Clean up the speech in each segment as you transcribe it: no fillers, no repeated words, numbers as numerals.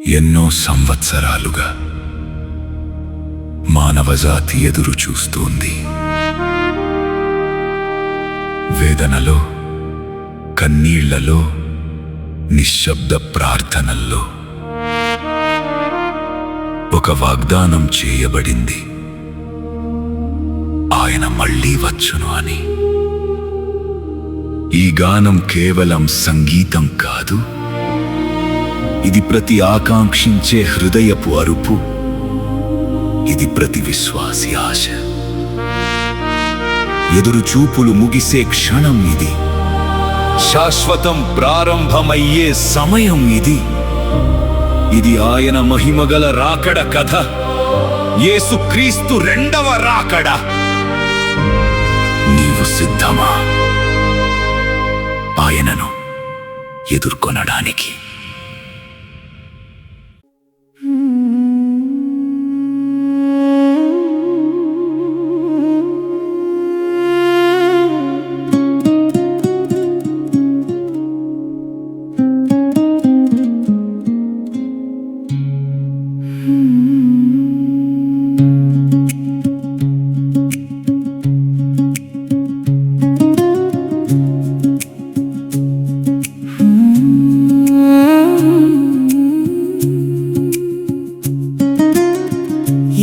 ఎన్నో సంవత్సరాలుగా మానవజాతి ఎదురు చూస్తోంది. వేదనలో, కన్నీళ్లలో, నిశ్శబ్ద ప్రార్థనల్లో ఒక వాగ్దానం చేయబడింది, ఆయన మళ్ళీ వచ్చును అని. ఈ గానం కేవలం సంగీతం కాదు, ఇది ప్రతి ఆకాంక్షించే హృదయపు అరుపు, ఇది ప్రతి విశ్వాసి ఆశ. ఎదురు చూపులు ముగిసే క్షణం ఇది, శాశ్వతం ప్రారంభమయ్యే సమయం ఇది. ఇది ఆయన మహిమగల రాకడ కథ, యేసుక్రీస్తు రెండవ రాకడ. నీవు సిద్ధమా ఆయనను ఎదుర్కొనడానికి?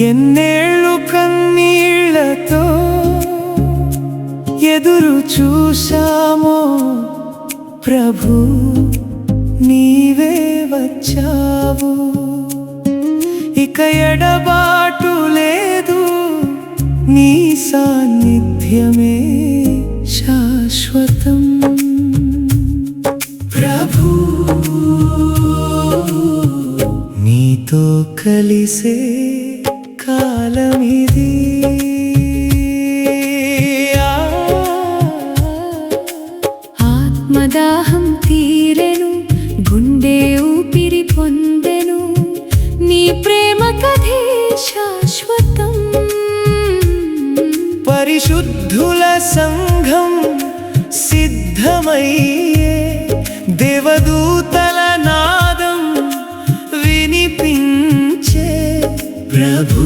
ఎన్నేళ్ళు కన్నీళ్లతో ఎదురు చూశామో ప్రభు, నీవే వచ్చావు. ఇక ఎడబాటు లేదు, నీ సాన్నిధ్యమే శాశ్వతం. ప్రభు, నీతో కలిసే కాలమిది. ఆత్మదాహం తీరెను, గుండె ఊపిరి పొందెను, నీ ప్రేమ కథే శాశ్వతం. పరిశుద్ధుల సంఘం సిద్ధమయ్యే, దేవదూతల నాదం వినిపించే. ప్రభు,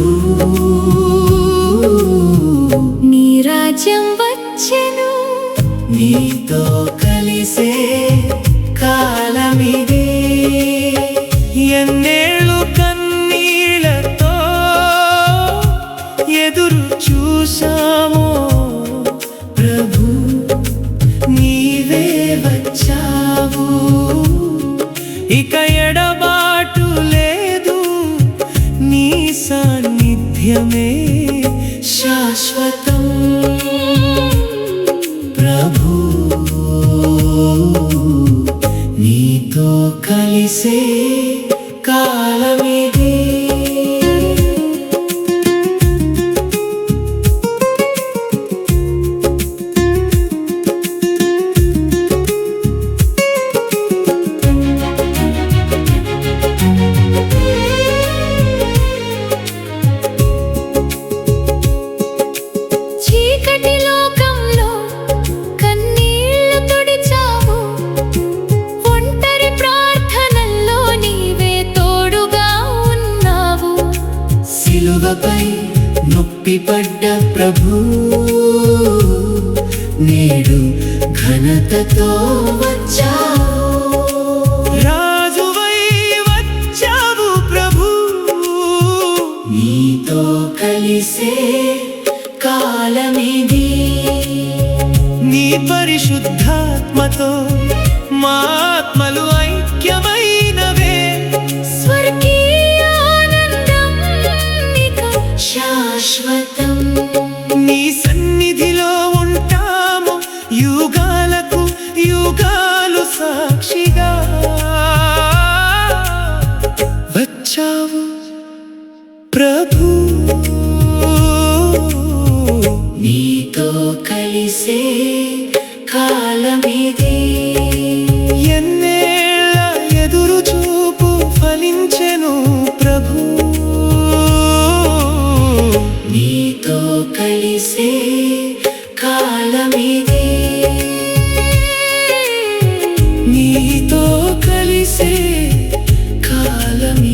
నీ రాజ్యం వచ్చెను, నీతో కలిసే కాలమిది. ఎన్నేళ్ళు కన్నీళ్లతో ఎదురు చూశామో ప్రభు, నీవే వచ్చావు. ఇక ఎడబాటు లేదు, నీ సాన్నిధ్యమే శాశ్వతం. ప్రభు, నీతో కలిసే కాలమిది. చీకటి లోకంలో కన్నీళ్లు తుడిచావు, ఒంటరి ప్రార్థనల్లో నీవే తోడుగా ఉన్నావు. సిలువపై నొప్పి పడ్డ ప్రభు, నేడు ఘనతతో వచ్చావు. రాజువై వచ్చావు ప్రభు, నీతో కలిసే కాలమిది. నీ పరిశుద్ధాత్మతో మా ఆత్మలు ఐక్యమైనవే. స్వర్గీయ ఆనందం ఇక శాశ్వతం. నీ సన్నిధిలో ఉంటాము యుగాలకు యుగాలు సాక్షిగా. వచ్చావు ప్రభు, నీతో కలిసే కాలమిది. ఎన్నేళ్ళ ఎదురు చూపు ఫలించెను ప్రభు, నీతో కలిసే కాలమిది. నీతో కలిసే కాలమిది.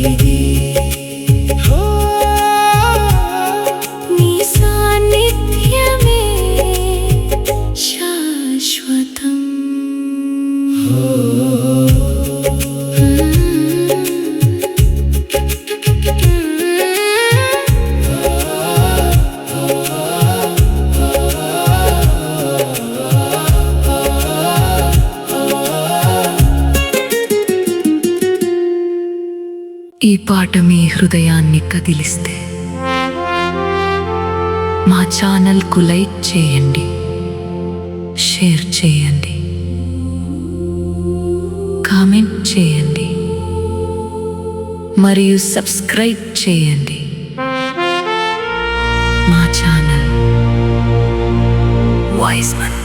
ఈ పాట మీ హృదయాన్ని కదిలిస్తే మా ఛానల్కు లైక్ చేయండి, షేర్ చేయండి, కామెంట్ చేయండి మరియు సబ్స్క్రైబ్ చేయండి. మా ఛానల్ వైజ్మన్.